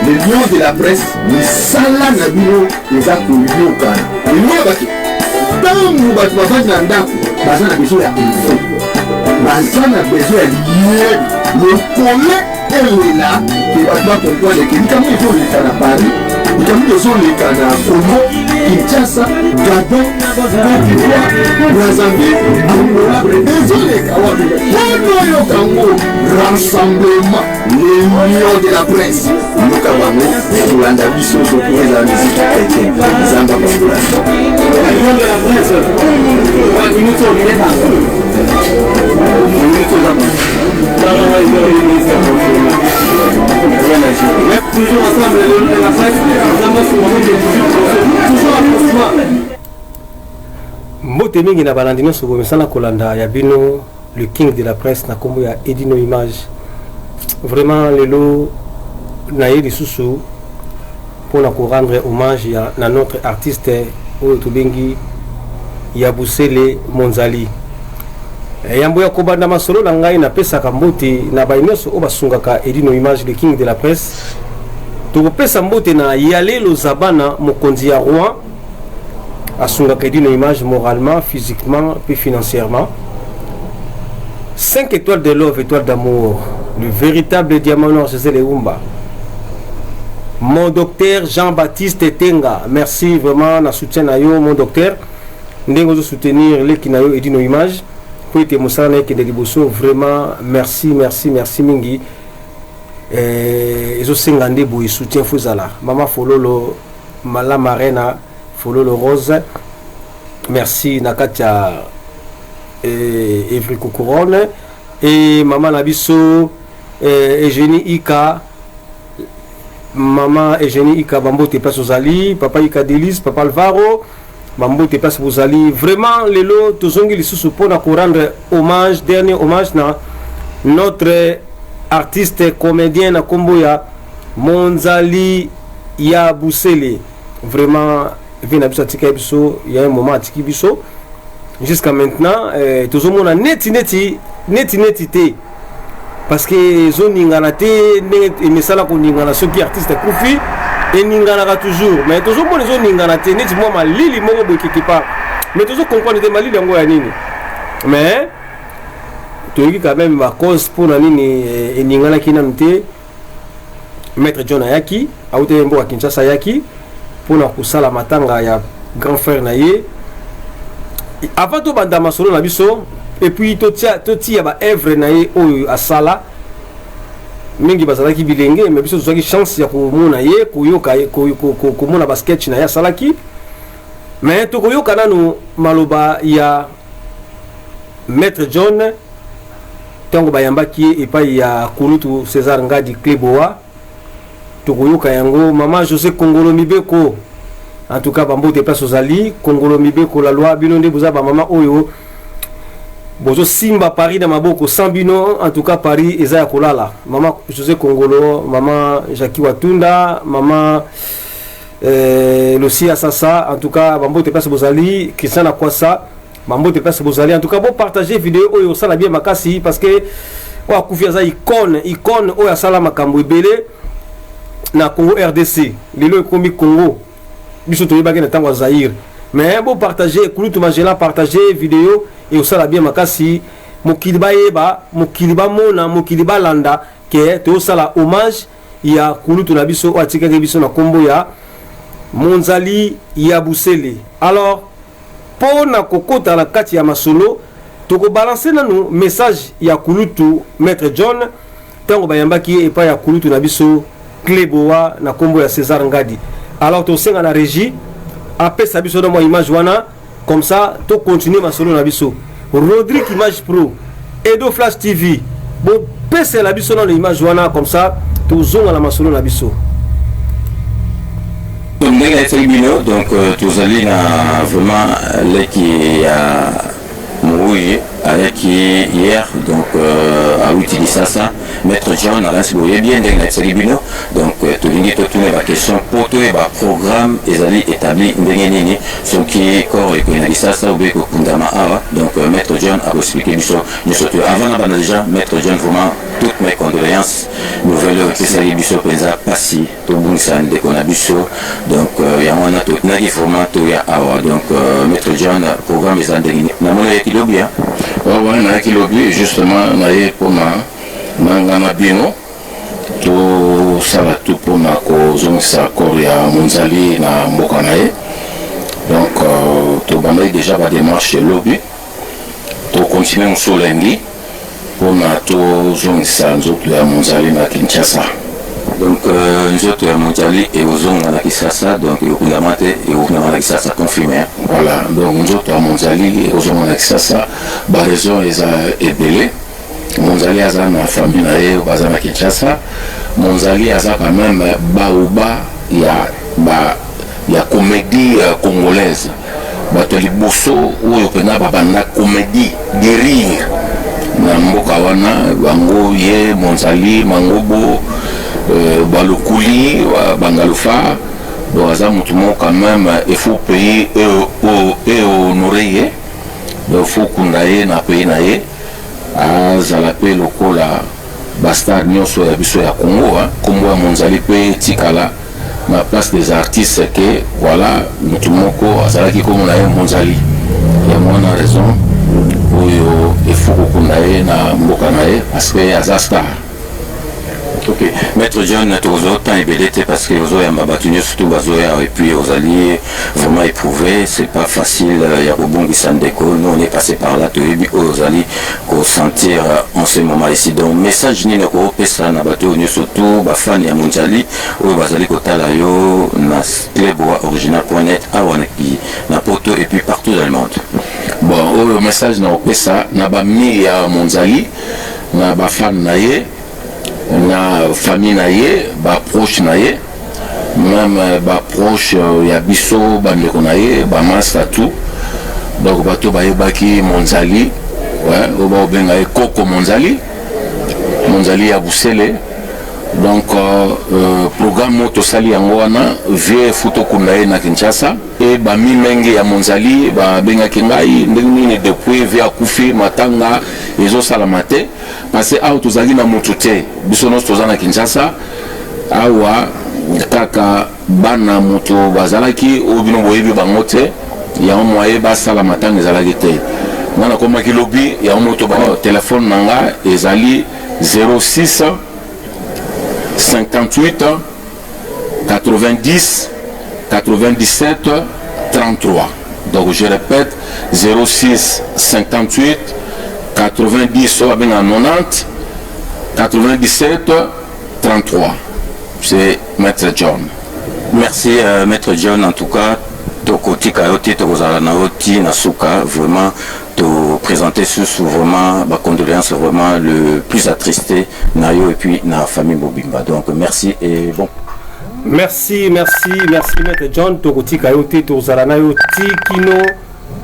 le lion de la presse misala na bino eza koyokana elobaki ntango bato bafandi na ndako baza na besoin ya info baza na besoin ya liyebi lokole elela ke bato bakomprendre ke likambo ezoleka na paris likambo ezoleka na congo kinshasa gabon côte d'ivoire brazzaville angola ezoleka wapi wana oyokango rassemblement les lions de la presse yoka bango kolanda biso tokoeza misiki chrétien zamba bakola lion de la presse toujours ensemble de la presse, mbote mingi na balandi nyonso bomesana kolanda ya bino le king de la presse na kombo ya Edino Image. Vraiment lelo na ye lisusu pour rendre hommage na notre artiste oyo tobengi Yabusele Monzali. Yambo ya kobanda masolo na ngai na pesa kambote na bainyoso o basungaka Edino Image le king de la presse. To pesa mbote na Yalelo Zabana mokonzi ya roi asungaka Edino Image moralement, physiquement puis financièrement. 5 étoiles de love, étoiles d'amour, le véritable diamant noir José Leumba. Mon docteur Jean-Baptiste Tenga, merci vraiment na soutien na yo mon docteur. Ndengo soutenir les kinayo Edino Image. Poete Moussana qui est liboso, vraiment merci mingi. Ezo sengande boy soutien fuzala. Mama Fololo Mala Marena Fololo Rose. Merci Nakatia Evry Couronne et Maman Nabiso Eugénie Ika. Maman Eugénie Ika Bambo te passe aux Ali, Papa Ika Delis, Papa Alvaro. Mambo te passe vous allez vraiment les lots tous les sous pour rendre hommage, dernier hommage na notre artiste comédien na Komboya Monzali Yabusele. Vraiment vient à tika biso, il y a un moment à tiki biso jusqu'à maintenant tous le monde a neti parce que zone nganate et mesala ko ngana ceux qui artiste kufi et ningana toujours mais toujours mon les ningana te neti moi malili moko boy quelque part mais toujours comprendre de malili yango ya nini mais toyiki quand même ma cause pour na nini et ningana kina mte maître John Ayaki aute mbo wa Kinshasa Ayaki pour na kusala matanga ya grand frère na ye avant to banda masolo na biso et puis to tia ba œuvre na ye oyo asala mingi bazalaki bilenge mais biso tozaki chance ya komona ye koyoka komona ba sketch na ya salaki mais tokoyoka nanu maloba ya maître John tango bayambaki epai ya Kulutu César Ngadi Kleboa tokoyoka yango Mama José Kongolo Mibeko en tout cas bambo te place aux Ali Kongolo Mibeko la loi bilonde buza ba mama oyo bozo simba Paris na maboko Sambino en tout cas Paris eza ya kolala Mama José Kongolo, Mama Jackie Watunda, Mama Lucia Sasa en tout cas bambo te place bozali Christian Akwasa bambo te place bozali en tout cas bon partager vidéo oyo sala bien makasi parce que wa kufia za icône oyo sala makambo ebele na Congo RDC lelo ekomi Congo biso to yebaki na tango Zaire mais bon partager Kulutu Magela partager vidéo et osala bien makasi mokili bayeba mokili bamona mokili balanda ke to osala hommage ya Kulutu na biso o atikaki biso na kombo ya Monzali Yabusele. Alors pour na kokota na kati ya masolo toko balancer nanu message ya Kulutu maître John tango bayambaki epa ya Kulutu na biso Kleboa na kombo ya César Ngadi. Alors to senga na régie après ça biso na mo image wana comme ça to continuer ma solo na biso Rodrigue Image Pro Edo Flash TV bon pese la biso na image wana comme ça to zonga la masolo na biso donc tous allez na vraiment là qui a mouru avec hier donc à utiliser ça Maître John Alain Siboye bien ndenge salibino donc tolingi totuna ba question poto et ba programme ezali établi ndenge nini soki corps ekonalisa ça ou bien kundama awa donc Maître John a expliqué biso surtout avant na bana déjà Maître John vraiment toutes mes condoléances nouvelle pesali biso penza pasi to bunsa ndeko na biso donc ya wana to naki vraiment to ya awa donc Maître John programme ezali ndenge na mona ya kilobi hein ouais na kilobi justement na ye pona nangana bino to sala tout pona ko zongisa corps ya Monzali na mboka na ye donc to bandai déjà ba démarche lobby to continuer musolengi pona to zongisa nzoto ya Monzali na Kinshasa donc nzoto ya Monzali et ozonga na Kinshasa donc yokunamate et yokunamate na Kinshasa confirmé voilà donc nzoto ya Monzali et ozonga na Kinshasa ba raison eza ebele Monzali aza na famille na ye baza na Kinshasa Monzali aza quand même baoba ya comédie congolaise bato liboso oyo pena babanda comédie de rire na mboka wana bango ye Monzali Mangobo balokuli bangalufa donc aza mutu moko quand même il faut payer et honorer ye donc faut kunda ye na pays na ye azala pe lokola bastard nyonso ya biso ya Congo kombo ya Monzali pe tikala na place des artistes que voilà mutu moko azalaki komo na ye Monzali ya mwana raison oyo il faut kokunda ye na mboka na ye parce que aza star. Ok, Maître John, tu as autant ébélité parce que vous avez un surtout bazoya et puis vous allez vraiment éprouver, c'est pas facile, il y a au bon Gisandeko, nous on est passé par là, tu vous allez sentir en ce moment ici. Donc, message ni nako pesa na bateau surtout, ba fan ya Monzali, ou bazali kotala yo, na cleboa original.net, awanaki, na poto et puis partout dans le monde. Bon, le message na pesa, na ba mi ya Monzali, na ba fan na ye, na famille na ye ba proche na ye même ba proche ya biso bandeko na ye ba master tout donc bato ba yebaki Monzali ouais oba obenga ye Koko Monzali ya Busele donc programme moto sali yango wana vie photo kunda ye na Kinshasa et ba minenge ya Monzali ba benga kingai ndenge depuis via kufi matanga ezo salamate parce que awa tozali na motu te biso nyonso toza na Kinshasa awa kaka bana moto bazalaki oyo bino boyebi bango te yango moye basala matanga ezalaki te nga nakomaki lobi yango moto telefone na nga ezali 06 58 90 97 33 donc je répète 06 58 90 ou bien 90 97 33 c'est Maître John. Merci Maître John en tout cas tokoti kayote tokozala na oti na suka vraiment te présenter sous vraiment ma condoléance vraiment le plus attristé na yo et puis na famille Bobimba donc merci et bon merci Maître John tokoti kayote tozala na yo tikino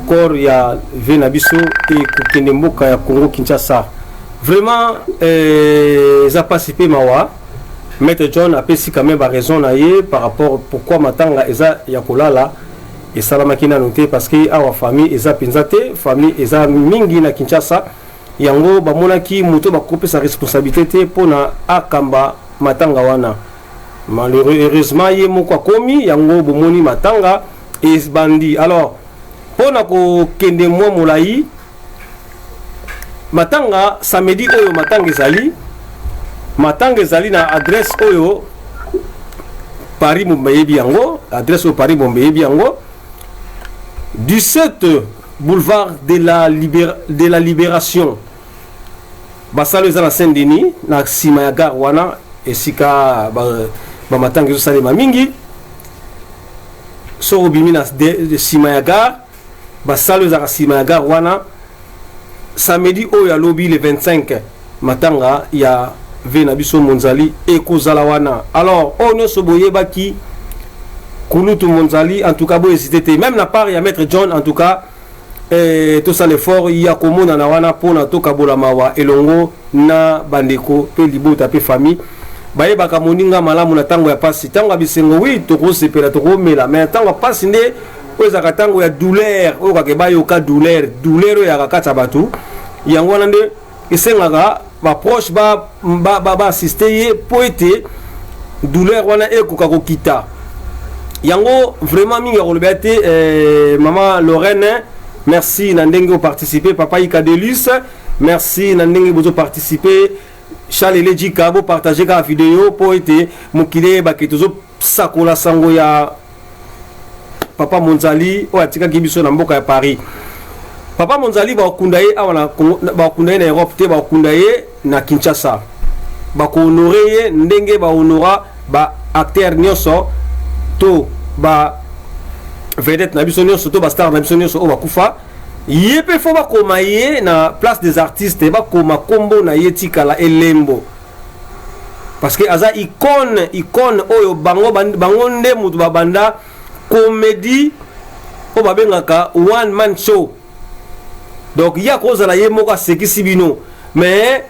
corps ya Venabiso et kokende mboka ya Congo Kinshasa vraiment ça participé mawa Maître John a pesi quand même ba raison na ye par rapport pourquoi matanga eza ya kolala et salamaki na noté parce que awa famille eza penzate famille eza mingi na Kinshasa yango bamonaki moto bakope sa responsabilité pona akamba matanga wana malheureusement ye moko komi yango bomoni matanga et bandi alors pona ko kende mwa molai matanga samedi oyo matanga ezali na adresse oyo Paris Mombeyebi yango adresse au Paris Mombeyebi yango 17 boulevard de la Libération basalo eza na Saint-Denis na sima ya gare wana esika ba matanga ezo salema mingi so obimi na sima ya gare basalo eza na sima ya gare wana samedi oyo alobi le 25 matanga ya Venabiso Monzali ekozala wana alors on nyonso boyebaki kulutu Monzali en tout cas bo hésité même na part ya Maître John en tout cas tout ça l'effort ya komona na wana pona to kabola mawa elongo na bandeko pe libota pe famille baye bakamoninga malamu na tango ya pasi tango bisengo oui to ko sepela to ko mela mais tango pasi nde oza katango ya douleur o ka ke bayo ka douleur ya kakata batu yango wana nde esengaka ba proche ba assister ye po ete douleur wana ekoka kokita yango vraiment mingi kolobya te maman Lorraine merci na ndenge participer papa Ika Delus merci na ndenge bozo participer Charles Lejika bo partager ka vidéo po ete mokile ba ketuzo sakola sango ya papa Monzali o atika kibiso na mboka ya Paris papa Monzali ba okundaye awana ba okundaye na Europe te ba okundaye na Kinshasa ba ko honorer ndenge ba honora ba acteur nyonso to ba vedette na biso nyonso to ba star na biso nyonso o bakufa yepe fo ba koma ye na place des artistes ba koma kombo na yetika la elembo parce que aza icône oyo bango nde mutu babanda comédie o babengaka one man show donc ya kozala ye moko asekisi bino mais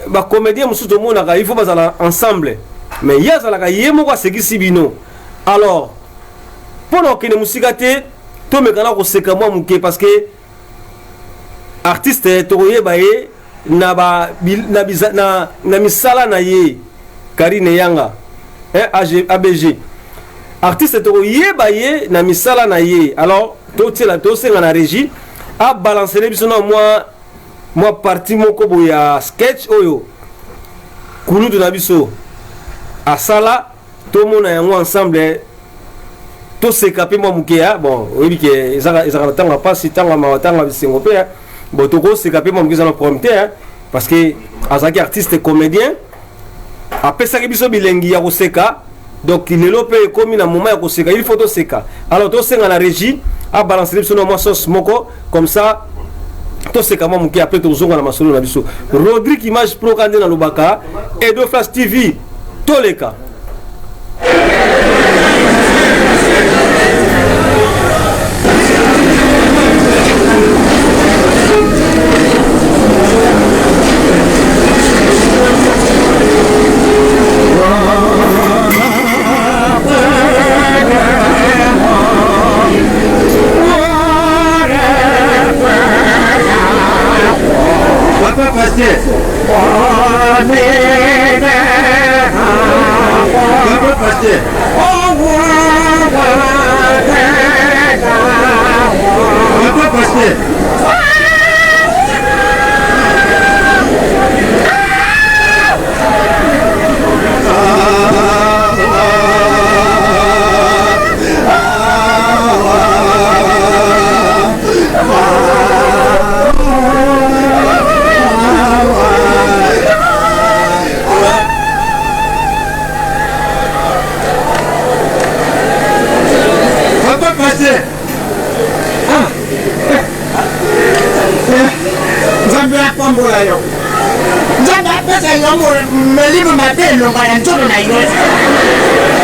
ba comédien mususu monaka il faut bazala ensemble mais ya zalaka ye moko asekisi bino alors pendant que musika te to mekana ko seka mwa muke parce que artiste to yeba ye na ba na misala na ye Karine Yanga ABG artiste to yeba ye na misala na ye alors to tela to senga na régie a balancer les biso na moi parti moko boya sketch oyo kunu de na biso asala to mona yango ensemble to sekape mo mukia bon oyebi ke ezaka tanga pasi tanga mawatanga bisengo pe bon to ko sekape mo mukia na prompter parce que azaki artiste comédien apesaki biso bilengi ya koseka donc lelo pe komi na moment ya koseka il faut to seka alors to senga na régie a balancer biso na mo sauce moko comme ça to seka mo mukia après to zonga na masolo na biso Rodrigue Image Pro kande na lubaka Edo Flash TV toleka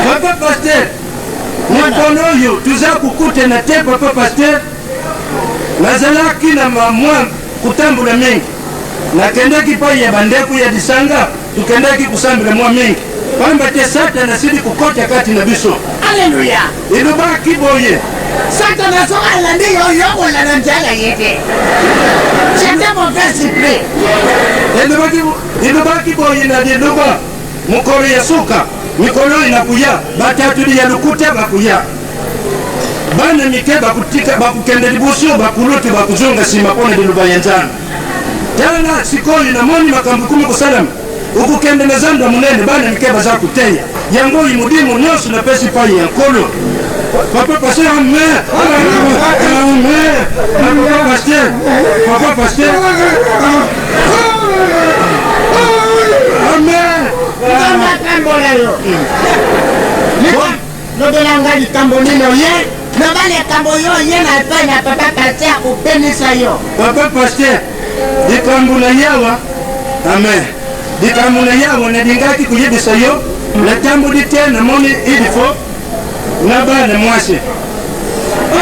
Papa Pasteur, mikono yo tuza kukutana te Papa Pasteur. Nazalaki na mwa kutambula mingi. Nakendaki pa ya bandeku ya disanga, tukendaki kusambula mwa mingi. Pamba te Satan asidi kukota kati na biso. Alléluia. Ilobaki boye. Satan a son alandi yo wala na njala yete. C'était mon frère Cyprien. Ilobaki boye na diloba. Mukolo ya suka, mikolo inakuya, batatu ya lukuta bakuya. Bana mike bakutika bakukende libusio bakuluti bakuzonga sima pone diluba yanzana. Tana sikoli na moni makambukumu kusalam. Ukukende na zanda munene bana mike baza kuteya. Yango imudimu nyosu na pesi pa ya nkolo. Papa Pasteur, amen. Amen. Papa Pasteur. Papa Pasteur. Amen. Kama kambola yo. No belanga di kambolino ye. No vale kambo yo ye na panya Papa Pasteur kupenisa yo. Papa Pasteur, di kambola yawa. Amen. Di kambola yawa na dingaki kuyebisa yo. Na tambo di tena moni idifo. Na bana mwase.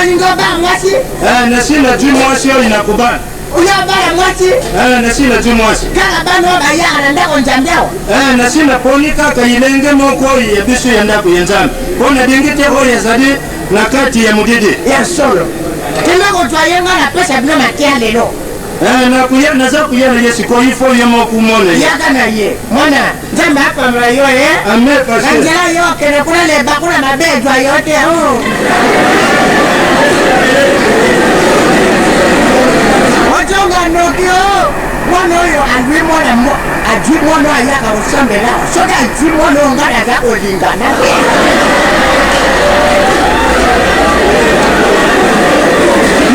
Olingoba mwasi. Nasina juu mwasi yo inakubana. Uyabala mwasi. Nasina juu mwasi. Kala bano bayana ndako njambao. Nasina poni kaka ilenge moko ya bisu ya ndako yenzana. Kona dingite ho ya zadi na kati ya mudidi. Ya solo. Kema kutwayenga na pesa bila matia lelo. Naza kuyana yesi kwa ifo ya moku mone. Yaka na ye. Mona, nzamba hapa mrayo Ame pasteur. Kanjela yo kene kuna leba kuna mabejwa yote Ojonga nokyo. Mwana yo ajui mwana ayaka usambela. Soda ajui mwana ngara za olingana.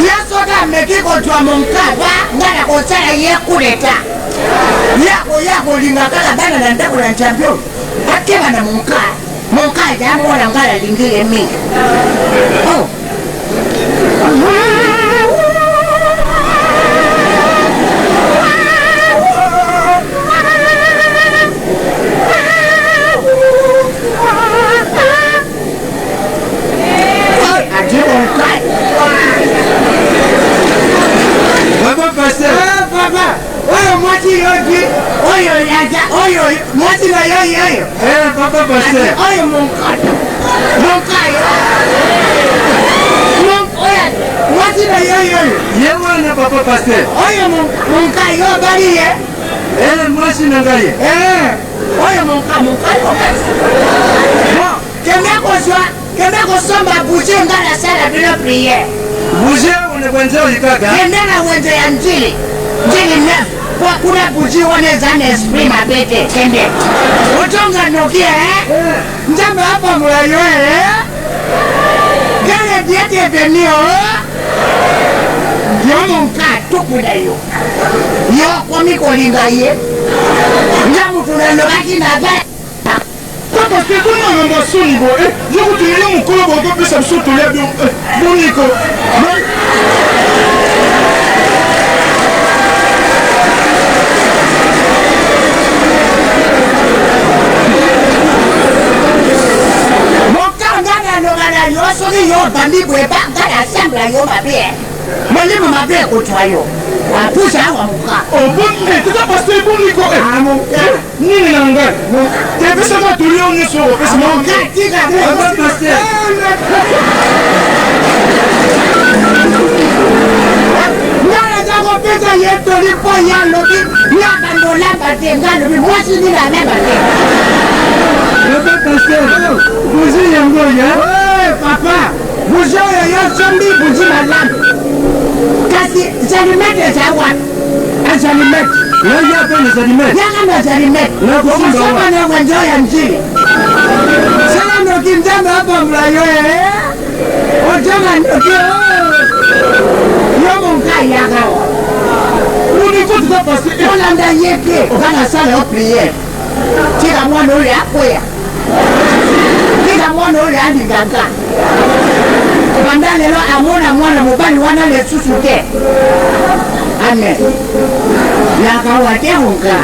Yasoda mekiko twa monkaba ngara kosala ye kuleta. Yako linga kala bana na ndako na champion. Akeba na monka ya mwana ngara lingile mingi. Oh. Papa pasteur. Papa. Oyo mwati yoji. Oyo yaja. Oyo mwati na yoyo. Papa pasteur. Oyo monka yo. Oyo mwati na yoyo. Yewana papa pasteur. Oyo monka yo bali ye. Mwasi na ngai. Oyo monka yo. Bon, kembe kosomba bougie ngala sala bila prière. Bougie unekwenza ikaka. Kendana wenze ya njili. Njili nef. Kwa kuna bougie waneza na esprit mabete. Kende. Utonga nokia Njamba hapa mulayo Gale diete venio. Yomo mka tukuda yo. Yo kwa miko linga ye. Njamu tunanobaki na gale. Papa, c'est comment on va son niveau? Je vous dis, mon collègue, on peut se sauter là, bon Nico. Mon kangana nongana yo soki yo bambi boye ba ngana sembla yo mabe. Molimo mabe kutwa yo. Apusha wa muka. Oh bon, tu as passé bon Nico. Nini nanga. Tu veux savoir tout le monde sur le Mon katiga Papa pasteur. Nana jago pesa yeto lipo ya lobi. Nyaka ndola bate ngalo bi mwasi ni la meba te. Papa pasteur. Vous yango ya? Papa. Bujo yo zombi buji malam. Kasi zalimete zawa. Azalimete. Y'a pas les animaux. Y'a pas les animaux. Comment on va enjoy un gili? C'est là qui me donne un bon blayo. On donne un yo mon gars y'a. On est tout à passer. On a d'ailleurs pied. On va la salle au prière. Tira moi no ya koya. Tira moi no ya di gaga. Banda lelo amona mwana mobali wana le susuke. Amen. La kawate honka.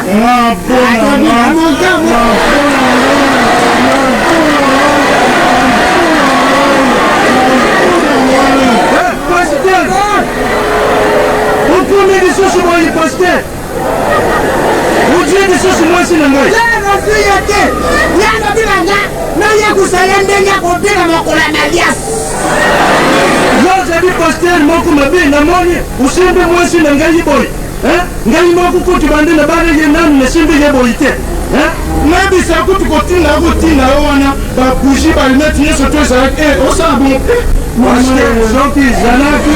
On peut mettre des choses sur les pasteurs. Vous dites des choses sur moi, c'est le mot. J'avais pasteur, moi, comme un la monnaie, ou c'est un peu moins sur le gagne boy. Ngai moko kuti bande na bale ye nanu na simbe ye boite. Maybe ça coûte continue na routine wana ba bougie ba mettre nye soto ça o ça bon. Moi je zonki zanaki.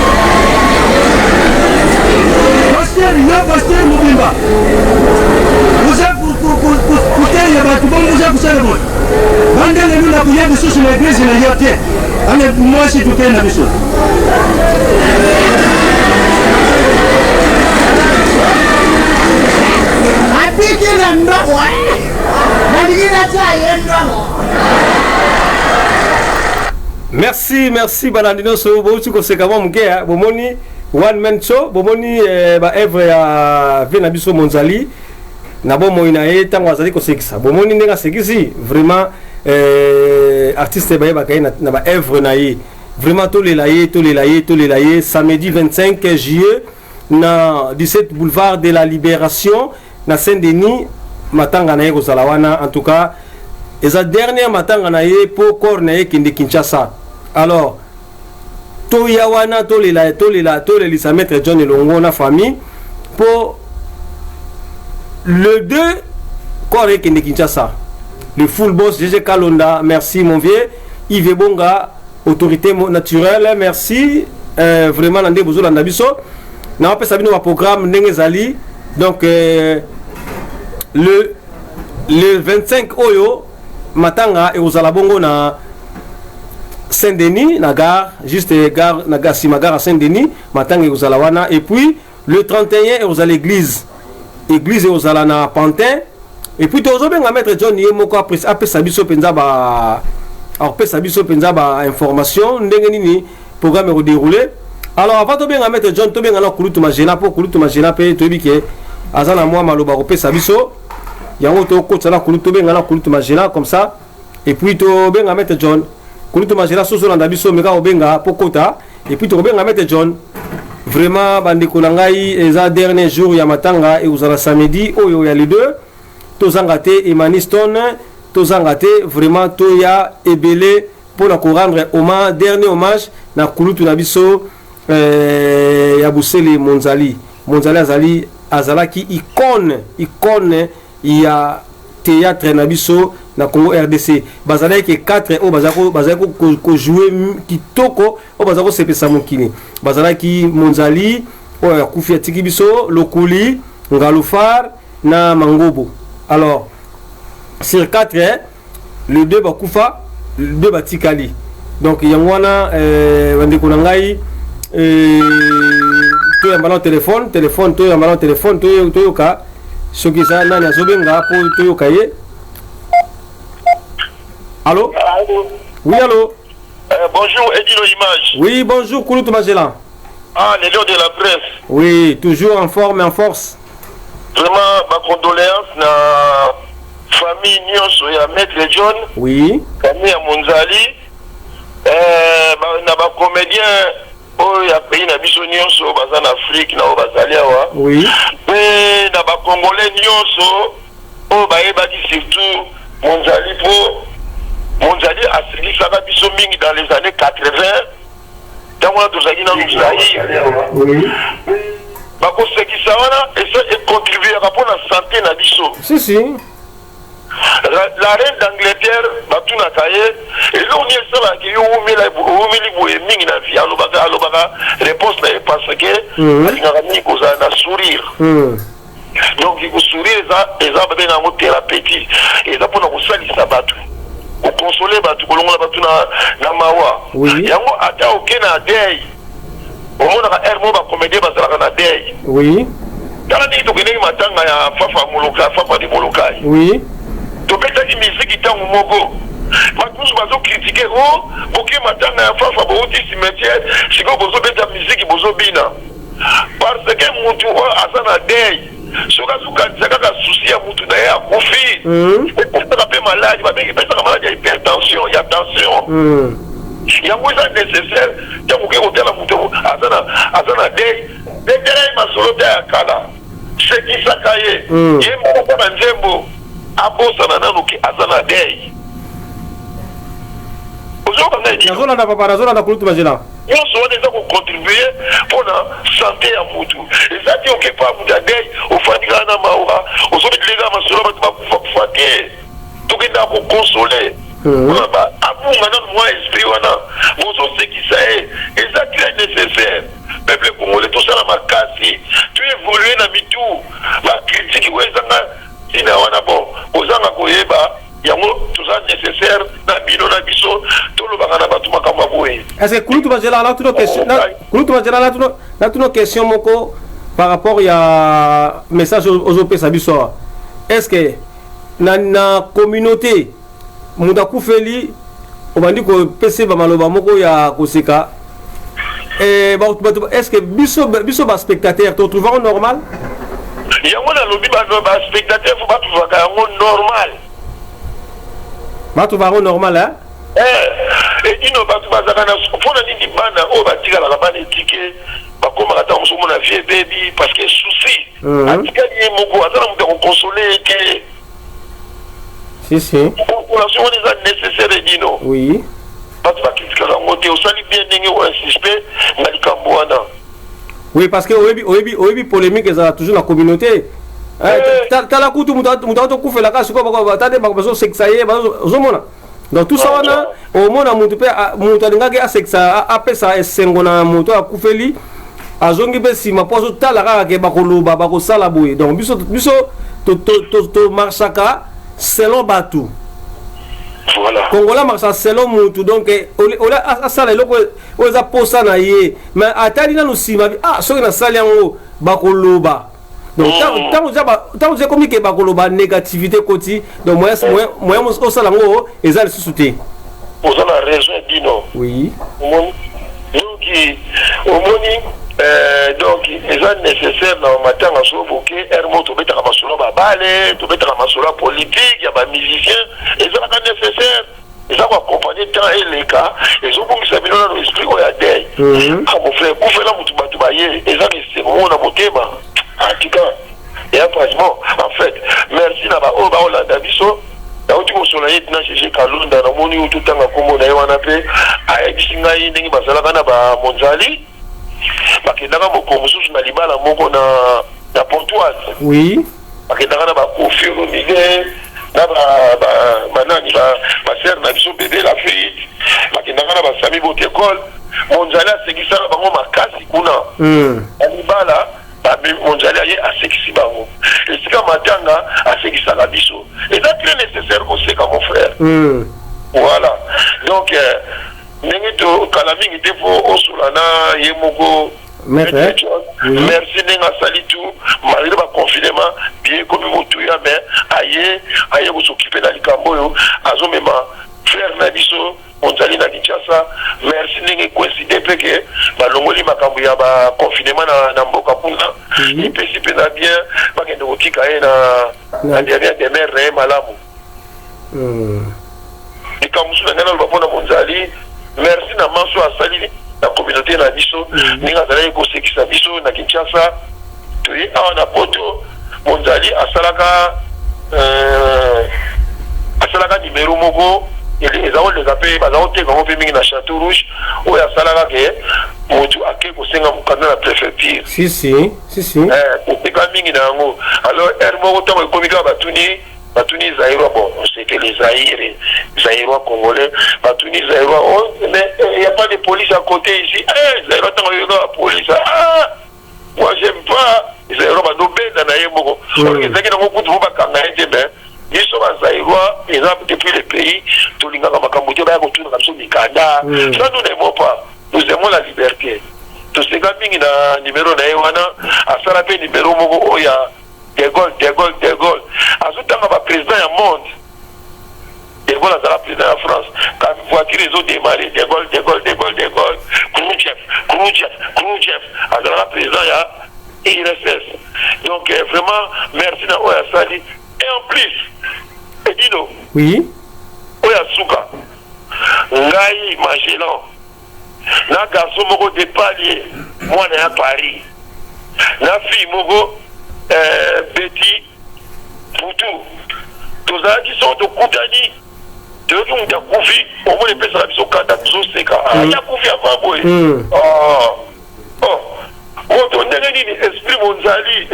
Pasteur Mubimba. Vous avez coûté ya ba tu bon vous avez kusala bon. Bande le na kuya biso sur l'église na yote. Ane moi si tout est na biso. Merci Balandino so bouti konséquemment mukea bomoni one man show bomoni ba œuvre ya Vena biso Monzali na bomo inaye tango azali kosekisa bomoni ndenga sekisi vraiment artiste ba yeba kai na ba œuvre na yi vraiment tous les laïers, samedi 25 juillet na 17 boulevard de la Libération na Saint-Denis matanga na Kozalawana. En tout cas et sa dernière matanga na ye pour corps na ye kinde Kinshasa. Alors to yawana to les lisa maître John Elongo na famille pour le 2 corps na kinde Kinshasa. Le full boss GG Kalonda, merci mon vieux. Yves Bonga, autorité naturelle, merci. Vraiment, Nandé Bozo Landabiso. Nous avons fait un programme Nengezali. Donc, le 25 Oyo, Matanga et Ozalabongo na Saint-Denis, na gare, juste gare, na gare Simagare à Saint-Denis, Matanga et Ozalawana. Et puis, le 31 et Ozala l'église. Église et Ozala na Pantin. Et puis, tu as besoin de mettre John Yemoko après Sabiso Penzaba. Alors, Sabiso Penzaba information. Ndengeni programme est déroulé. Alors, avant de bien mettre John, tu bien alors Kulutu Magena pour Kulutu Magena paye tu que Azana moi Maloba Opé Sabiso. Yango to coach na Kulutu bien alors Kulutu Magena comme ça. Et puis tu bien mettre John. Kulutu Magena soso na Dabiso mega obenga pour Kota. Et puis tu bien mettre John. Vraiment, bande Konangai, les derniers jours ya matanga et vous allez samedi oyo ya les deux. Tozangate Emaniston, Tozangate vraiment Toya Ebele pour la rendre hommage, dernier hommage na Kulutu Nabiso Yabusele Monzali. Monzali Azali Azalaki icône ya théâtre Nabiso na Congo RDC. Bazalaki ke 4 o bazako ko jouer kitoko o bazako sepesa mokini. Bazalaki Monzali o Kufia Tikibiso, Lokuli, Ngalufar na Mangobo. Alors, sur 4, les 2 Bakoufa, les 2 Batikali. Donc, il y a un ballon téléphone, tu as un ballon téléphone, tu as un ce qui ça, n'a pour tu Allô? Oui, allô? Bonjour, Edino Image. Oui, bonjour, Kouloutou Magela. Ah, les lions de la presse. Oui, toujours en forme et en force. Vraiment, ma condoléance na famille Nyonso ya Maître John. Oui. Famille ya Monzali. Na ba comédien o ya pays na biso Nyonso baza en Afrique na o bazali awa. Oui. Et na ba congolais Nyonso o ba ebaki surtout Monzali a servi ça biso mingi dans les années 80. Dans la dozaki na Zaïre. Oui. Et ça contribue à la santé na biso. Si. La reine d'Angleterre, Batuna Kaye, et là on y est ça qui est na vie, alobaka réponse là parce que il a sourire. Donc il faut sourire et ça va bien en thérapeutique et ça pour nous salisa batu. Pour consoler batu, pour l'on batu na mawa. Yango ata okena dei. Au moins on a un mot va comédie basala na dei. Oui. Dans la nuit, tu connais matanga ya Fafa Moloka, Fafa de Moloka. Oui. Tu peux te dire musique qui au Mogo. Tous bazo critiquer oh, OK matanga ya Fafa Bouti cimetière, si go bozo beta musique bozo bina. Parce que mutu o azana dei. Soka suka zaka souci ya mutu na ya kofi. Ça peut malade, va bien que malade ya hypertension, ya tension. Yango ça nécessaire, tu peux que hôtel mutu azana dei. Déterre ma solo de kala. Ce qui sakaye. Yembo kwa nzembo. Abosa na nanuki azana dei. Nazola na papa, nazola na Kouloutou Magela. Nous sommes déjà pour contribuer pour la santé à Moutou. Et ça dit ok pas Moutou dei au fadiga na maura. Au sommet de l'état ma solo va fatiguer. Tout est là pour consoler. Abu maintenant moi esprit wana. Mozo ce qui ça est. Et ça qui est nécessaire. Peuple congolais tout ça na makasi. Tu évolues na mitou. La critique wezanga ina wana bon. Ozanga koyeba yango tout ça nécessaire na bino na biso tout le bagana batu makamba boye. Est-ce que Kouloutou Magela là toute question Kouloutou Magela là toute question moko par rapport ya message aux OP Sabiso. Est-ce que na communauté Mudaku Feli on m'a dit que PC ba maloba moko ya koseka est-ce que biso ba spectateur tu trouves normal? Yango na lobi ba spectateur faut pas trouver normal. Ba trouver normal hein? et dino bato bazaka na mpona nini bana oyo batikalaka bana etike bakomaka ntango mosomona vie baby parce que souci atikali ye moko aza na moto akokonsole eke population wana eza nécessaire dino oui bato bakritikaka yango te osali bien ndenge oinsiste na likambo wana oui parce que oyebi polémique ezala toujours na communauté tala kutu moto atokufela sikoyo batade bazosekisa ye ozomona donc tout ça wana omona moto mpe moto alingaki asekisa apesa esengo na moto akufeli azongi mpe nsima mpo azotala kaka ke bakoloba bakosala boye donc biso tomarchaka selon bato kongola marcha selon motu donc ola asala eloko oyo eza posa na ye mais atali nano nsima soki nasali yango bakoloba donc ntango eza komi ke bakoloba négativité koti donc moyen osala yango eza lisusu te oza na raison dino oui omoni donc eza nécessaire na matanga soboke ermo tobetaka masolo babale tobetaka masolo politique ya bamusicien ezalaka nécessaire eza koaccompagne temps eleka ezobongisa bino na esprit oyo adei mon frère kufela motu bato baye eza esengo na motema antika eya pratiquement en fait merci na baoyo baolanda biso nauti kosola ye tina gege kalonda namoni oyo totanga nkombo na ye wana mpe ayebisi ngai ndenge bazalaka na bamonzali bakendaka moko mosusu na libala moko na Pontoise oui bakendaka na bakofi romige na banani basere na biso bebe la fuite bakendaka na basami botekole monzali asekisaka bango makasi kuna na libala monzali aye asekisi bango esika matanga asekisaka biso eza très nécessaire koseka mon frère voilà donc ndenge tokala mingi te po osola na ye moko merci ndenge asali tout malgré baconfinement bien ekomi motuya mais aye kosokipe na likambo oyo azomema frère na biso monzali na Kinshasa merci ndenge coïncide mpe ke balongoli makambo ya baconfinement na mboka kuna epesi mpe na bien bakende kotika ye na dernière demeure na ye malamu likambo mosusu na ngai naloba mpona monzali merci na manso asali na communauté na biso ndenge azalaki kosekisa biso na Kinshasa toye awa na poto monzali asalaka nimero moko eza koleka mpe baza koteka ngo mpe mingi na Château Rouge oyo asalaka ke motu ake kosenga mokanda na préfecture koteka mingi na yango alors ere moko ntango ekomi kaka batuni Zaïrois, bon, c'était les Zaïrois congolais, batuni Zaïrois, mais il n'y a pas de police à côté ici. Zaïrois, tant qu'il y a la police, moi j'aime pas les Zaïrois, mais nous bêtes dans les mots. Parce que les gens qui n'ont pas de mots, ils sont à Zaïrois, ils ont depuis le pays, tout le monde a makamouté, bah, retourne comme ça, Mikanda. Ça, nous n'aimons pas. Nous aimons la liberté. Tout ce gars, il y a un numéro d'Aïwana, à Sarapé, numéro Mogo, Oya. De Gaulle. À ce temps, le président du monde, De Gaulle a le président de la France. Quand vous voyez les autres démarrer, De Gaulle. Khrouchtchev. Alors le président, il y a IRSS. Donc vraiment, merci à Oya Sali. Et en plus, Edino. Oui. Oya Souka. Ngai Magellan. Na garçon moko de palier. Moi, à Paris. Na fille moko. Betty Poutou tozalaki so tokutani toyoki moto akufi omoni epesaka biso kanda tozoseka ya kufi avant boye moto ndenge nini esprit monzali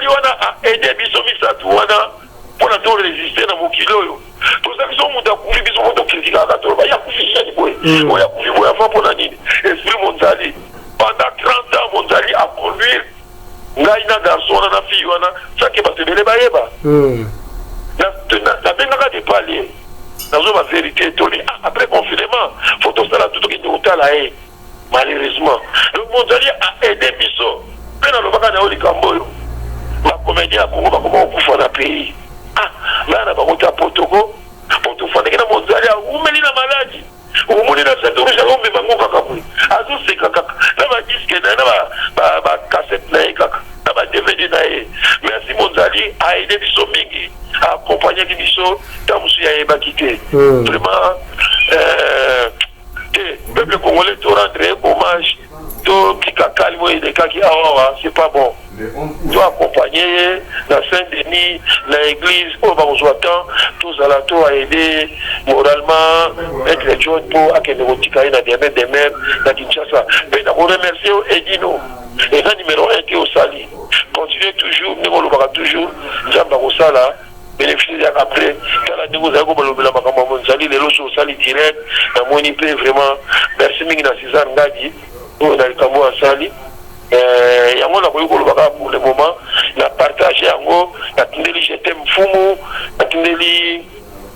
wana aede biso misato wana mpona toresiste na mokili oyo tozalaki so moto akufi biso mo tokritikaka toloba ya kufi yani boye oya kufi boye avant mpona nini esprit monzali pendant 30 ans monzali a conduire ngai na garçon na fille wana sake batebele bayeba nabengaka de palier nazoba vérité toli après confinement faut tosala tutokende kotala ye malheureusement le monzali a aidé biso mpe nalobaka na yo likambo oyo bacomédien ya kongo bakoma kokufa na pays bana bakota potoko potofandeki na monzali aumeli na maladi omoni na Château Rouge aomema ngo kaka boye azoseka kaka na badiske na ye na bacasette na ye kaka na badvd na ye merci monzali aide biso mingi aakompagnaki biso ntango mosusu ayebaki te vraiment peuple congolais to rendre hommage to kikakali mo elekaki awa c'est pas bon. To accompagner la Saint-Denis, l'église, au Barozoatan, tous à la tour à aider moralement, mettre les gens pour accueillir les gens dans des mers, dans Kinshasa. Mais nous remercions Edino, et le numéro 1 qui est au Sali. Continuez toujours, nous le toujours, Jamba Rosala, bénéficier après, quand la vous avez la Makamon Sali, les lots au Sali direct, la monipé vraiment, merci Mingina César Ngadi, nous on a le Kamou à Sali. Yango na koyiko lobaka pour le moment na partage yango na tindeli jetem fumu na tindeli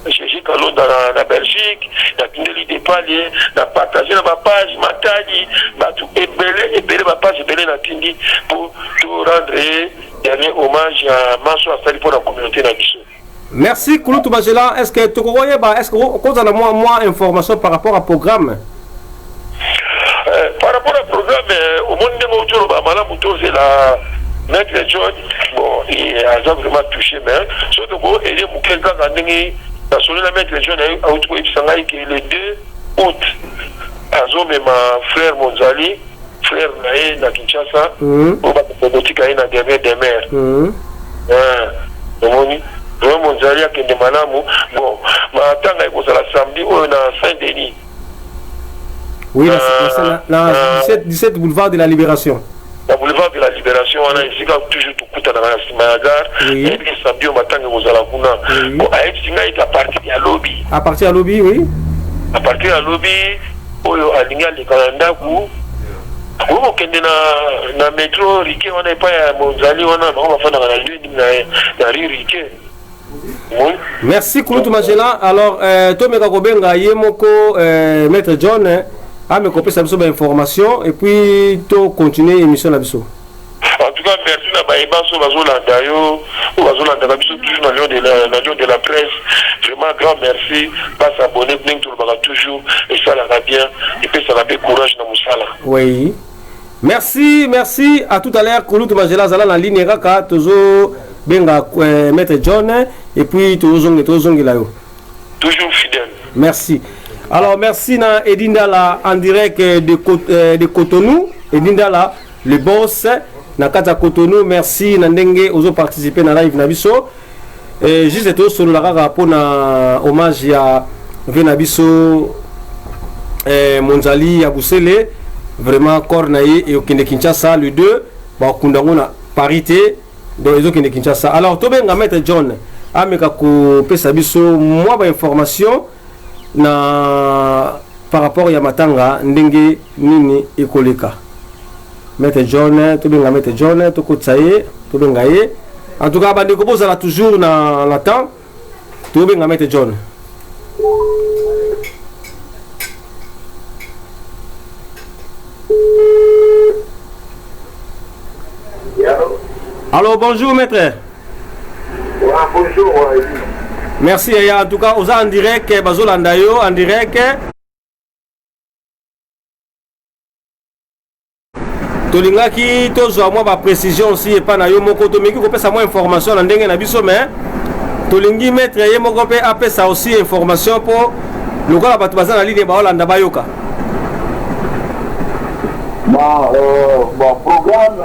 Jésus Kalonda na Belgique na tindeli Depalier na partage na ba page matadi batu ebele ba page ebele na tindi pour rendre dernier hommage à Manso Asali pour la communauté na biso. Merci Kouloutou Majela. Est-ce que tu connais est-ce que vous avez moins information par rapport au programme? Par rapport au programme, au monde de Moutoro, c'est la maître John, bon, il a vraiment touché, mais surtout, il y a quelqu'un qui a sonné la maître John, le 2 août, Azom et ma frère Monzali, frère Naé, na Kinshasa, au Bakobotika, na Derrière des mers. Vraiment, Monzali a été Manamu, bon, ma tanga est la samedi, on a Saint-Denis. Oui, c'est 17 boulevard de la Libération. Le boulevard de la Libération, on a ici toujours tout coûte dans la gare. Et puis samedi au matin, nous allons bon, à partir à lobby. À partir à lobby, oui. À partir à lobby, à l'Ingal de Canada, où na métro Riquet, on n'est pas à Monzali, on va faire dans la rue Riquet. Merci Kouloutou Majela. Alors, Tomeka Kobenga, Yemoko, Maître John, a me copier sa information et puis to continuer l'émission la biso. En tout cas, merci na Baïbanso Bazolanda yo, Bazolanda biso toujours dans l'avion de la presse. Vraiment grand merci. Pas s'abonner, tout le monde toujours et ça la va bien et puis ça va bien courage dans Moussala. Oui. Merci, merci à tout à l'heure Kouloutou Majela zala la ligne kaka tozo benga Maître John et puis tozo là yo. Toujours fidèle. Merci. Alors merci na Edindala en direct de Cotonou, Edindala le boss na kata Cotonou, merci na ndenge ozo participer na live na biso. Juste to solo la kaka pona hommage ya vena biso Monzali ya Busele, vraiment corps na ye et okende Kinshasa le 2 ba kundango na parité donc ezo kende Kinshasa. Alors to benga Maître John ameka ko pesa biso moi ba information na par rapport à Matanga ndenge nini ekoleka. Maître John to benga Maître John to kotsaye to benga ye en tout cas bandi ko bozala toujours na l'attente to benga Maître John. Allô, bonjour Maître. Bonjour. Merci, en tout cas, aux en direct, Bazolanda yo, en direct. Tolingaki, tozo moi ba précision aussi et pas na yo moko to meki ko pesa moi information na ndenge na biso mais tolingi mettre ye moko pe apesa aussi information pour le gars ba baza na ligne ba Holanda bayoka. Bon programme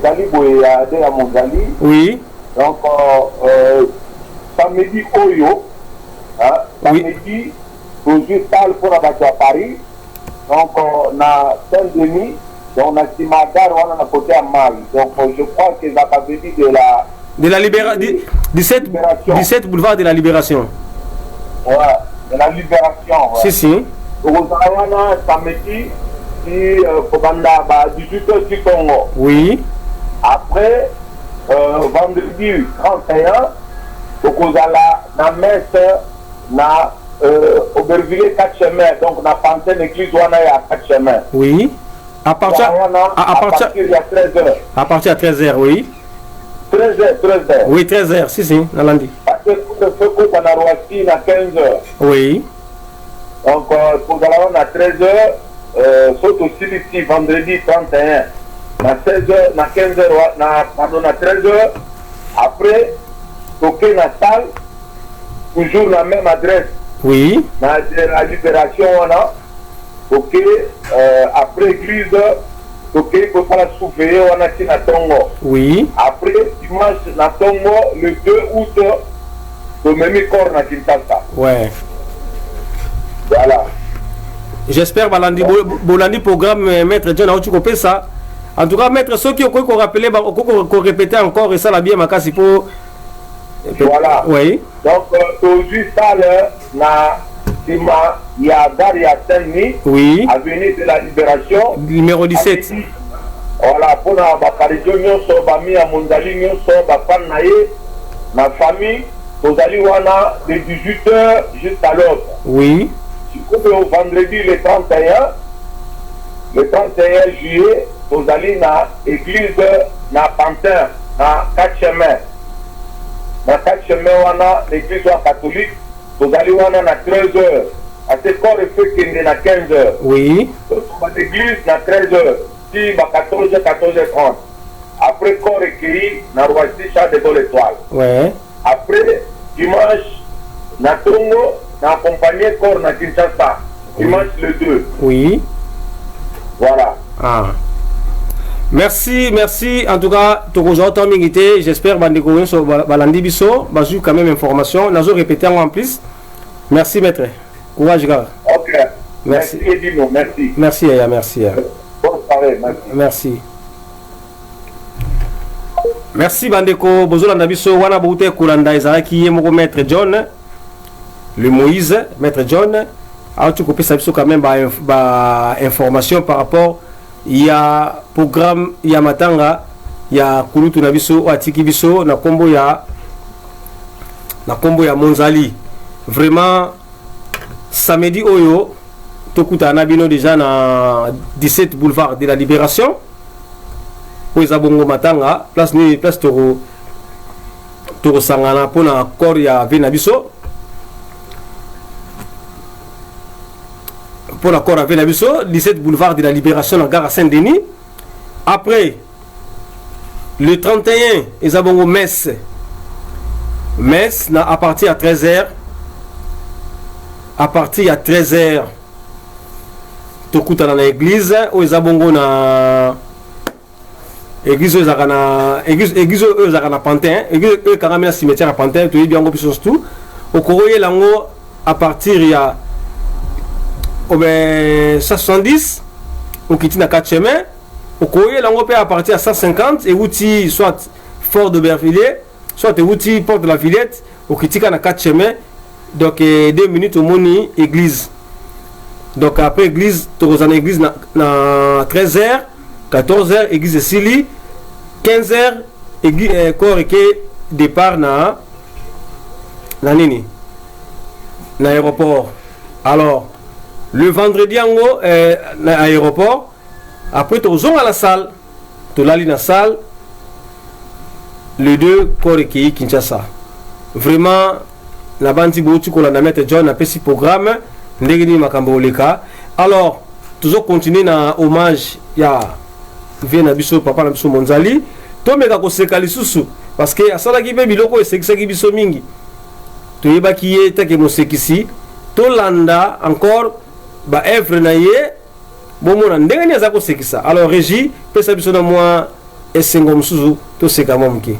Zali Boye à Monzali. Oui. Donc samedi Oyo, samedi, toujours salle pour abattre à Paris. Donc on a Saint-Denis, donc on a Simadar, on a à côté à Mal. Donc je crois que ça avait dit de la Libération, 17 boulevard de la Libération. Ouais, de la Libération. Ouais. Si. Donc on a samedi, pour 18h du Congo. Oui. Après, vendredi 31, donc on a la messe na Aubervilliers 4 chemins, donc on a pensé l'église où on a 4 chemins. Oui. À partir de 13h. À partir de 13h, oui. 13h. Oui, 13h, si, Nalandi. Parce que le feu qu'on a Roissy à 15h. Oui. Donc, pour on a 13h, saute aussi ici, vendredi 31. À 16h, à 15h, pardon, à 13h. Après, toquer la salle, toujours la même adresse. Oui. La libération, on a. Ok, après l'église, ok, il faut pas la souffrir, on a qui na Tongo. Oui. Après, dimanche, na Tongo, le 2 août, le même corps na Kinshasa. Ouais. Voilà. J'espère Bolandi programme Maître John a coupé ça. En tout cas, Maître, ceux qui ont rappelé, qu'on répétait encore, et ça l'a bien, Makasi pour. Voilà. Oui. Donc, aujourd'hui, ça, na Sima, il y a Daria Saint-Denis, oui. avenue de la Libération. Numéro 17. Voilà, pour la Bakarizio, nous sommes mis à Mondali, nous sommes à Panaye, ma famille, nous allons de 18h jusqu'à l'autre. Oui. Du au vendredi le 31 juillet, nous allons à l'église de Pantin, à 4 chemins. Dans 4 chemins, on a l'église catholique, nous allons à 13h. À ce corps, il faut qu'il y ait à 15h. Oui. L'église à 13h. Si, à 14h, 14h30. Après, corps recueilli, dans Roissy, Char de Gaulle Étoile. Ouais. Après, dimanche, na Tongo, na accompagné corps na Kinshasa. Dimanche le 2. Oui. Voilà. Ah. Merci, merci. En tout cas, Tokozo Mingité, j'espère que sur Balandi Bisso, Bazou quand même information. Nazo répéter en plus. Merci, maître. Courage, gars. Ok. Merci, Edino. Merci. Merci, Aya, merci. Bonne soirée. Merci. Merci. Merci, Bandeko. Bozolanda Bisso, Wana Boute Koulanda Ezaraki, Yemoko, maître John. Le Moïse, maître John. Alors, tu copies ça quand même information par rapport. Il y a programme, il y a Matanga, il y a Kulutu Nabiso, Atiki Biso, na combo ya Monzali. Vraiment, samedi Oyo, Tokuta Nabino déjà na 17 boulevard de la Libération. Oizabongo Matanga, place Toro Sangana, pour na corps ya Venabiso. Pour l'accord avec la Bisso, 17 boulevard de la Libération en gare à Saint-Denis. Après, le 31, ils avons au Metz. Metz, à partir à 13h. À partir à 13h, Tokuta dans l'église, où ils avons na église eux na Pantin, église eux carrément cimetière à Pantin, tu es bien plus tout. Au courrier lango à partir il y a 170 au qui na 4 chemins au courrier lango à partir à 150 et outil soit Fort de Bervilliers soit outil Porte de la Villette au qui na 4 chemins donc 2 minutes au moni église donc après église tu as église na 13h 14h église de Sili 15h église corps et départ na nini na aéroport. Alors le vendredi en haut, à l'aéroport, après tu es à la salle, tu es allé dans la salle, les deux corps qui Kinshasa. Vraiment, la bande de la maître John a fait ce programme, alors, toujours continuer dans hommage à Venabiso, Papa Nabiso Monzali, tu me as dit parce que à ça qui est biloko et c'est que ça qui biso mingi. Tu es bakiye ta ke mosekisi, to landa encore ba œuvre na ye bomona ndenge ni azako sekisa. Alors régie pesa biso na moi esengo musuzu to seka momki.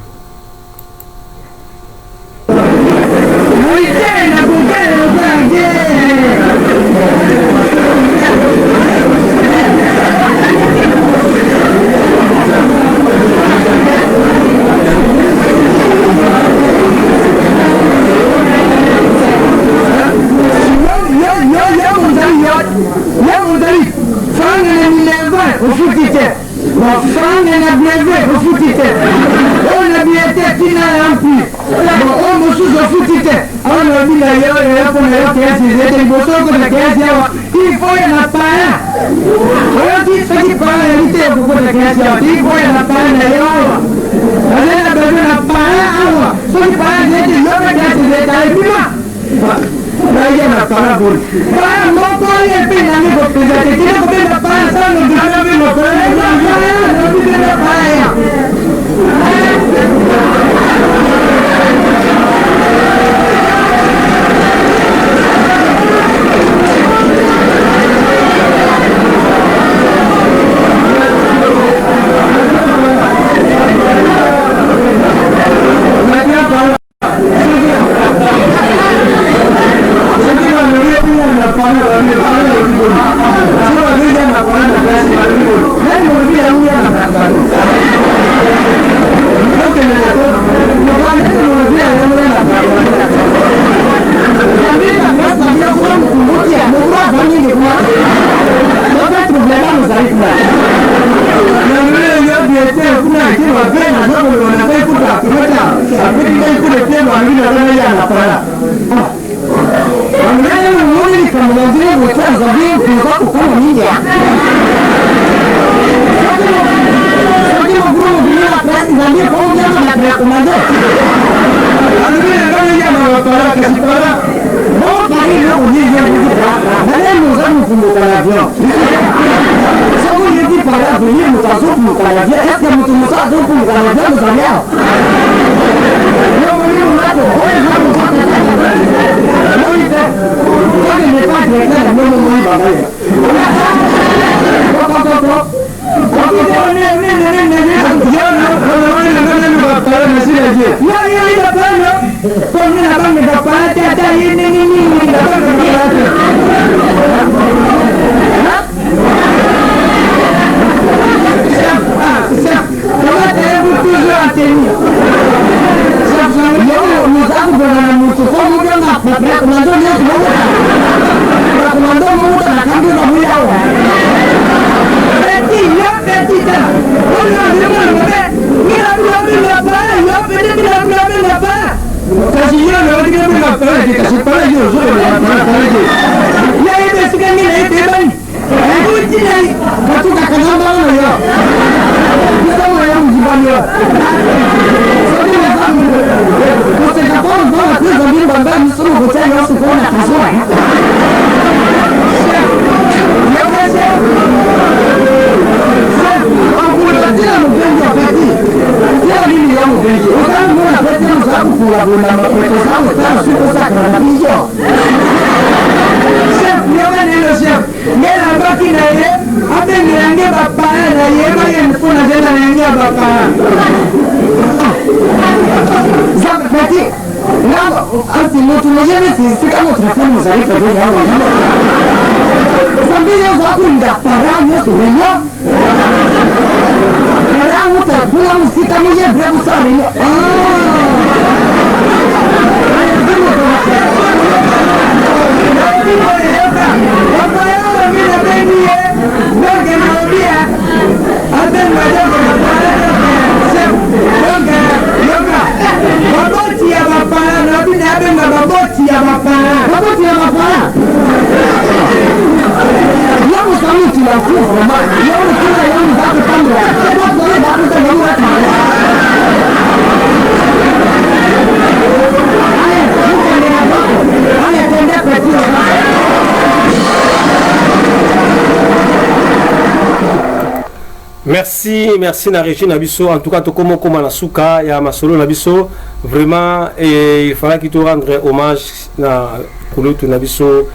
Merci na Régine Nabiso. En tout cas, Tokomo Komanasuka, ya Masolo Nabiso. Vraiment, il fallait qu'il te rendre hommage na Kulutu Nabiso,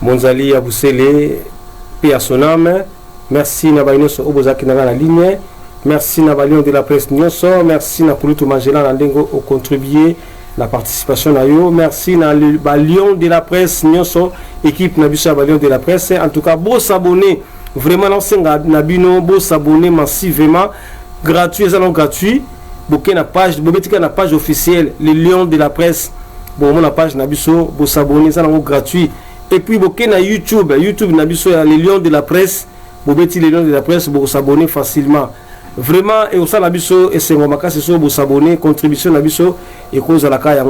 Monzali Abusele, paix à son âme. Merci na Bainoso Obozaki na la ligne. Merci na Balion de la presse Nyonso. Merci na Kulutu Magela na Ndengo au contribuer la participation na yo. Merci na Balion de la presse Nyonso, équipe Nabiso Balion de la presse. En tout cas, beau s'abonner. Vraiment, Nabino, beau s'abonner massivement, gratuit, ça non gratuit. Bokeh na page, bobetika na page officielle, les Lions de la presse. Bon, la page Nabiso, beau s'abonner, ça non gratuit. Et puis bokeh na YouTube, Nabiso, les Lions de la presse. Bobeti les Lions de la presse, beau s'abonner facilement. Vraiment, et au sein Nabiso, et c'est mon c'est ça, beau s'abonner, contribution Nabiso, et cause à la caille en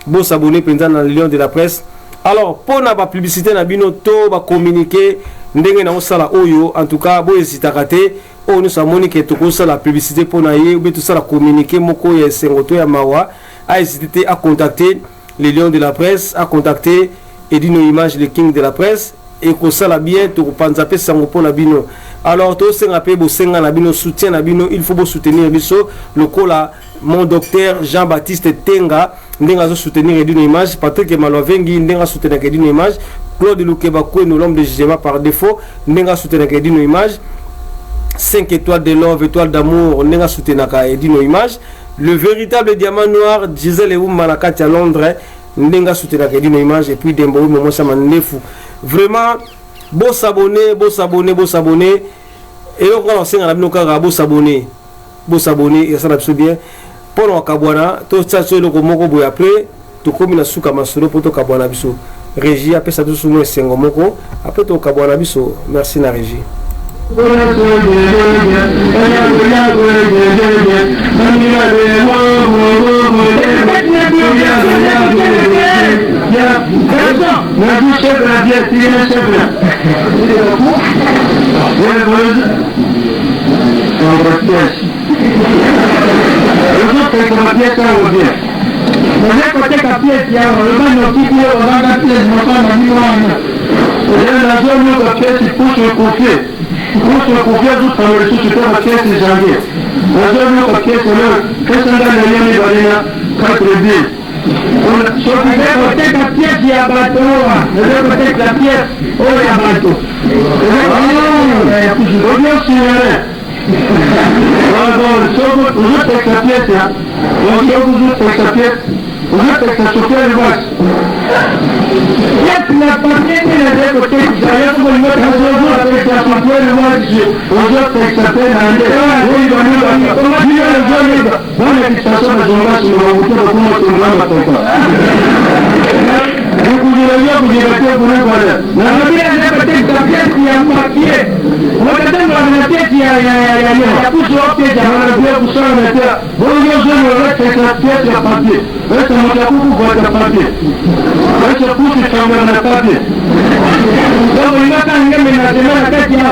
beau s'abonner pendant dans les Lions de la presse. Alors, pour la publicité, Nabino, to va communiquer. Ndenge na osala oyo en tout cas boye sitakate o nous samoni ke to la publicité pour naie ou tout ça la communiquer moko ya sengoto ya mawa a hésité à contacter les Lions de la presse, à contacter Edino Image le king de la presse et ko sala bien to panza pe sango pour na bino. Alors to senga pe bo senga na bino soutien na bino, il faut bo soutenir biso le cola mon docteur Jean-Baptiste Tenga ndenga zo soutenir Edino Image, Patrick Malovengi ndenga soutenir Edino Image, Claude Loukebakwe, nous l'homme de jugement par défaut, Nenga soutenir Edino Image, 5 étoiles de love, étoiles d'amour, Nenga soutenir Edino Image, le véritable diamant noir, Gisèle et Manakat à Londres, Nenga soutenir Edino Image, et puis Dembo, Momo Saman Nefou. Vraiment, beau s'abonner, beau s'abonner, beau s'abonner, et donc on enseigne à la Binoka, beau s'abonner, et ça n'a bien. Pour nous, Kabwana, tout ça, c'est le Komoko Boy après, tout comme la Souka Masolo pour tout Kabwana Biso. Régie, après ça, tout le monde est Sengomoko. Après tout, Kabwana Biso. Merci, la régie. Côté pièce, il y a un petit peu de la pièce, la zone où la pièce pousse le couvert. Pousse le couvert, tout par le sous la pièce est janvier. La zone où la pièce est là, qu'est-ce qu'on a gagné de la 4 billes. Sur le côté de la pièce, il y a un bateau. Le côté de la pièce, il y a un bateau. Il y a aussi vous êtes avec la pièce, hein. Vous êtes avec la pièce. Vous êtes avec la chauffeur de vache. La partie de la côté, d'ailleurs, vous êtes avec la chauffeur de vache. Vous êtes avec sa peine à aller. Oui, on est dans la Kujirajia kujipatia kuna bwana. Na mabia anapotea kesi ya makie. Wakati mwana kesi ya kuzo kesi ya mwana kusoma na pia. Bongo zono wala kesi ya papier. Sasa mtakuku kwa papier. Sasa kusi kama na papier. Ndio inaka ngeme na tena kesi ya.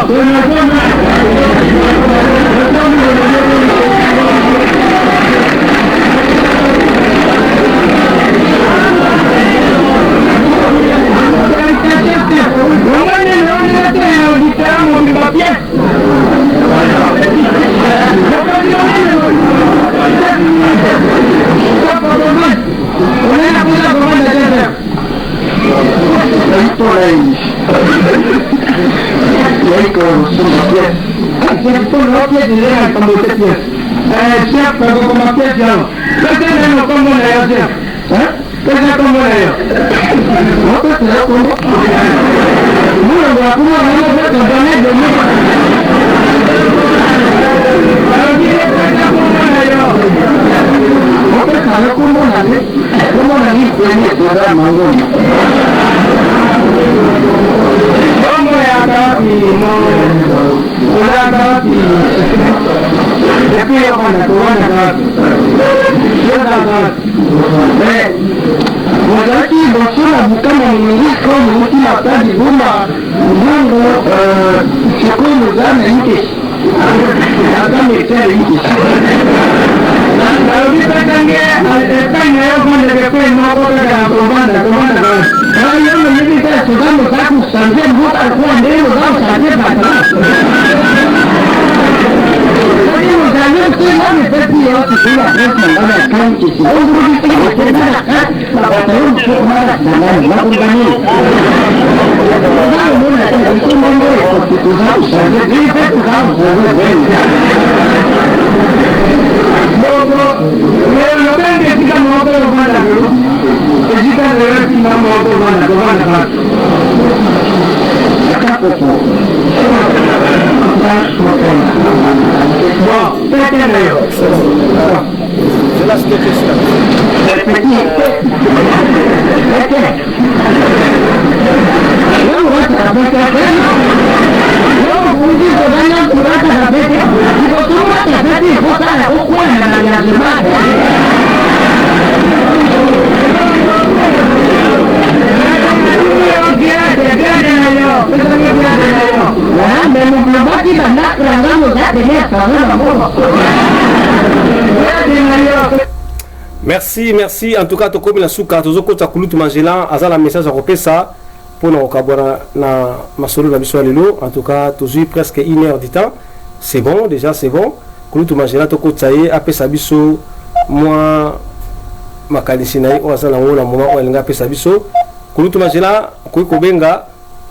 Merci. En tout cas, comme la souka, tozoko takulutu Mangela, azala message à repesa pour nous kabwana na masolo na biso lelo. En tout cas, toujours presque 1 heure du temps. C'est bon, déjà c'est bon. Kulutu Mangela toko tsaye apesa biso moi makanisi na o azala ngona moment o elinga apesa biso. Kulutu Mangela ko benga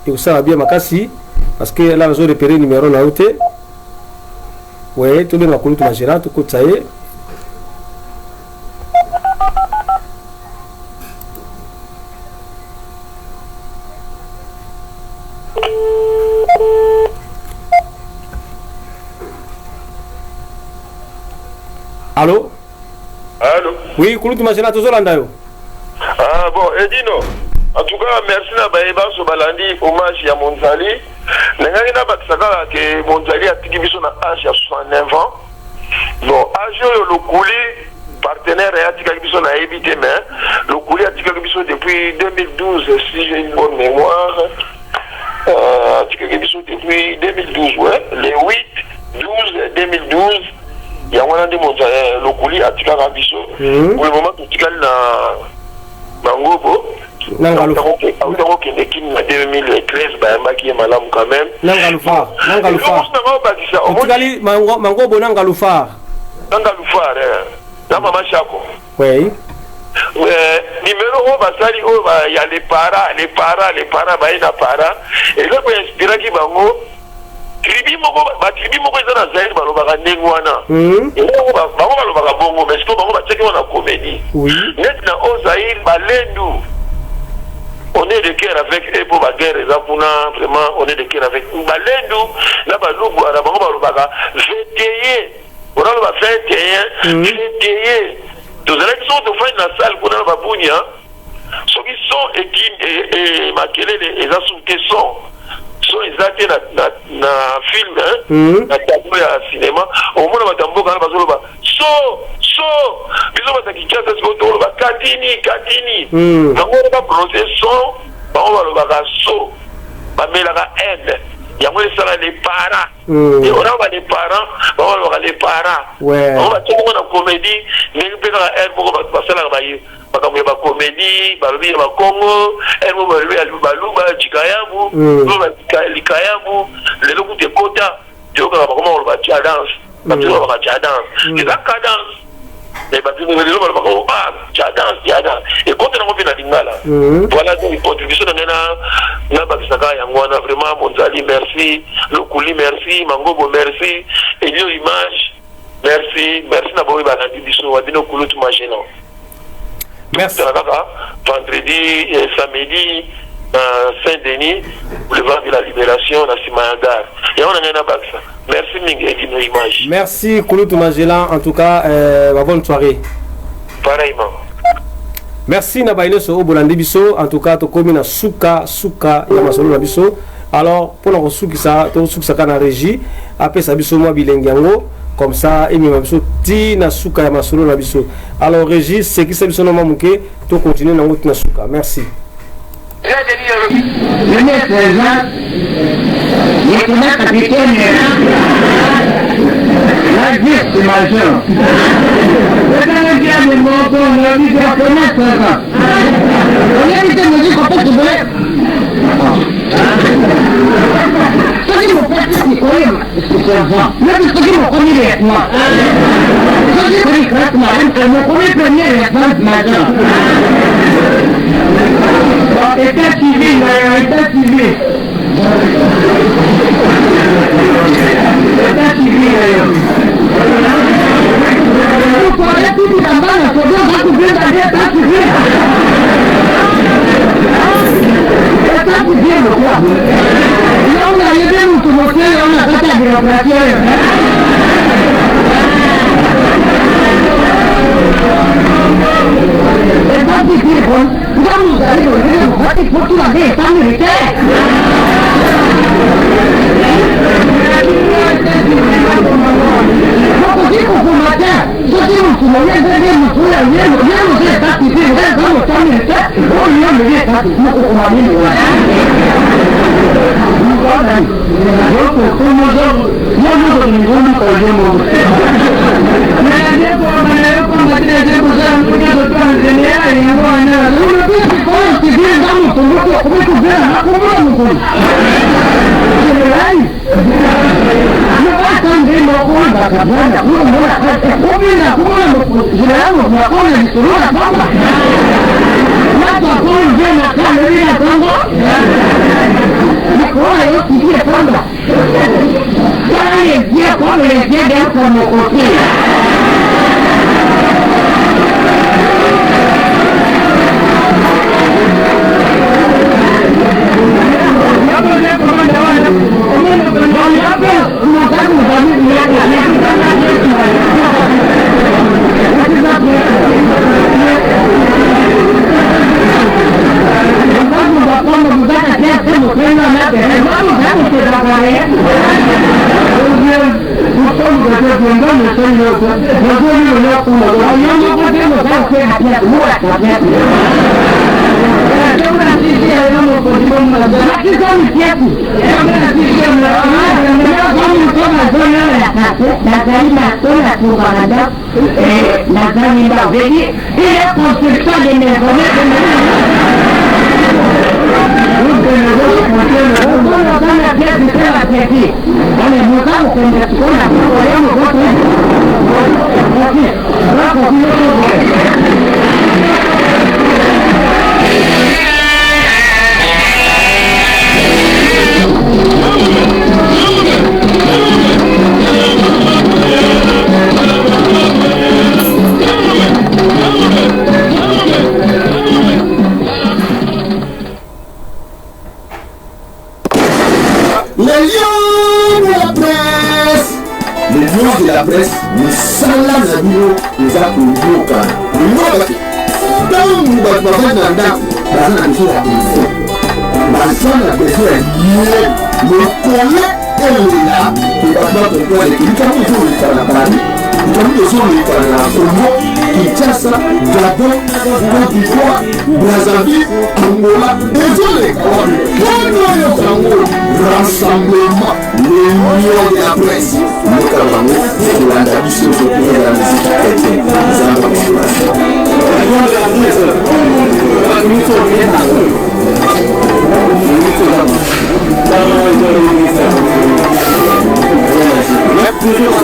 et usala bien makasi parce que là réseau repérer numéro na outé. Ouais, tout le monde Kulutu Mangela toko tsaye. Allô? Allô? Oui, Kulutu Mangela tozolanda yo. Ah bon, Edino. En tout cas, merci na baeba so balandi hommage ya Monzali. Nengangi na bakisaka ke Monzali atiki biso na âge ya 69 ans. Bon, âge yo lokuli partenaire ya atika biso na ebité mais lokuli atika biso depuis 2012 si j'ai une bonne mémoire. Atika biso depuis 2012 ouais, le 8 12 2012. Il y a un de lokuli atika biso pour le moment tutikali na bangobo autant que des kin 2013 ba mbaki malamu quand même nangalufa tutikali mangobo nangalufa na mama chako oui numéro o basali o ba ya les para ba ina para et là pour inspirer ki bango tribi moko ezana zaire balobaka ndenge wana bango balobaka bongo mais siko bango batiaki wana comédie neti na o zaire balendu on est de cœur avec eux pour la guerre vraiment on est de cœur avec balendu na balubu ana bango balobaka veteye on a ba 21 veteye tozalaki so tofandi na salle kuna na babunya so soki son et makelele eza suki son eza te na film na tableau ya cinéma omona bato ya mboka wana bazoloba so biso bato ya Kinshasa sikoyo toloba katini yango wana baprononce son bango balobaka so bamelaka aide yango esala les parents on va les parents on va les parents on va tout le monde en comédie mais peut être elle pour passer la baie makambo ya bacomédie balobi ya bakongo elle mo balobi ya baluba chikayamu likayamu lelo kuti kota joka bakoma ba cha dance batula ba cha dance eza cadence mais batula lelo ba bakoma cha dance et quand on a envie na lingala voilà donc contribution na bakisaka yango wana vraiment Monzali merci Lokuli merci Mangobo merci Elio Image merci na boy ba na biso wadino kulutu magena. Merci. Vendredi et samedi Saint-Denis, boulevard de la Libération, na Simayandar. Et on a un abaxa. Merci Ming et Dino Image. Merci Kouloutou Magela, en tout cas, bonne soirée. Pareillement. Merci Nabaïne so Obolandi Biso, en tout cas, to komi na suka Yamasolo na Biso. Alors, pour nous souki ça, to souki ça kana régie, après ça Biso moi bilengiango. Comme ça, et même ti na suka ya masolo na biso. Alors Régis, c'est qui c'est biso na mamuke, to continuer na route na suka. Merci. Le maître Jean, il est capitaine. La vice-major. Le Canadien de Monton, le leader on a dit de dire qu'on peut se donner. C'est mon père qui connaît, c'est ça. Même ce qui me connaît avec moi. Ce qui me connaît avec moi, c'est mon premier exemple majeur. État civil, état civil. État civil, vous pourrez tout dire en bas, il faut bien recouvrir la vie état civil. État civil, le quoi. Là, on a aidé nous tout montrer, on a fait la bureaucratie. État civil, vous allez il faut tout la vie, état militaire. Donc, on dit qu'on vous matin, ceux qui nous soumettaient, nous soumettaient, nous état civil, vous êtes dans le temps militaire, on lui a mis état civil, on m'a mis la presse, misala na bino eza koyoka. Ntango bato bavandi na ndako baza na biso ya info baza na besoin ya ye lokolo elela bato bakomprendre likambo ezolekana na paris likambo ezolekana na congo kinshasa gabon côte d'ivoire brazzaville angola ezoleka wana wana oyo yango rassemblement réunion de la presse lokala bango kolanda biso ezokuyela miziki ete zamba Toujours